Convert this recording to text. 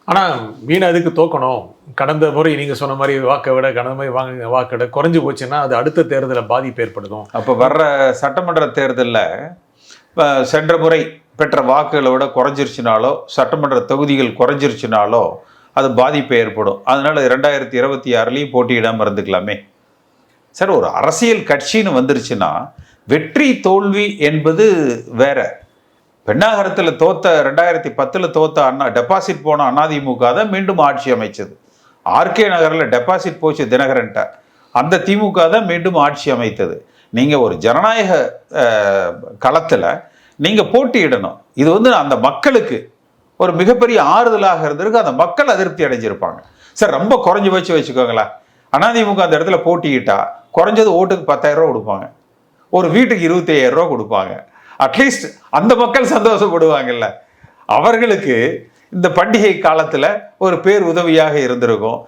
ஆனா மீன் அதுக்கு தோக்கணும். கடந்த முறை நீங்க சொன்ன மாரி வாக்க விட கடந்த முறை வாக்க விட குறைஞ்சு போச்சுன்னா, அது அடுத்த தேர்தல்ல பாதிப்பு ஏற்படுத்தும். அப்ப வர்ற சட்டமன்ற தேர்தல்ல சென்ற முறை பெற்ற வாக்குகளை விட குறைஞ்சிருச்சுனாலோ, சட்டமன்ற தொகுதிகள் குறைஞ்சிருச்சுனாலோ, அது பாதிப்பு ஏற்படும். அதனால 2026லயும் போட்டியிடாம இருந்துக்கலாமே. சார், ஒரு அரசியல் கட்சின்னு வந்துருச்சுன்னா, வெற்றி தோல்வி என்பது வேற. பெண்ணாகரத்தில் தோத்த 2010 தோத்த அண்ணா டெபாசிட் போன அதிமுக தான் மீண்டும் ஆட்சி அமைச்சது. ஆர்கே நகரில் டெபாசிட் போச்சு தினகரன்ட்ட, அந்த திமுக தான் மீண்டும் ஆட்சி அமைத்தது. நீங்க ஒரு ஜனநாயக களத்துல நீங்க போட்டியிடணும். இது அந்த மக்களுக்கு ஒரு மிகப்பெரிய ஆறுதலாக இருந்திருக்கு. அந்த மக்கள் அதிருப்தி அடைஞ்சிருப்பாங்க. சார், ரொம்ப குறைஞ்சு வச்சுக்கோங்களேன். அதிமுக அந்த இடத்துல போட்டியிட்டா குறைஞ்சது ஓட்டுக்கு 10,000 ரூபா கொடுப்பாங்க, ஒரு வீட்டுக்கு 25,000 ரூபா கொடுப்பாங்க. அட்லீஸ்ட் அந்த மக்கள் சந்தோஷப்படுவாங்கல்ல. அவர்களுக்கு இந்த பண்டிகை காலத்துல ஒரு பேர் உதவியாக இருந்திருக்கும்.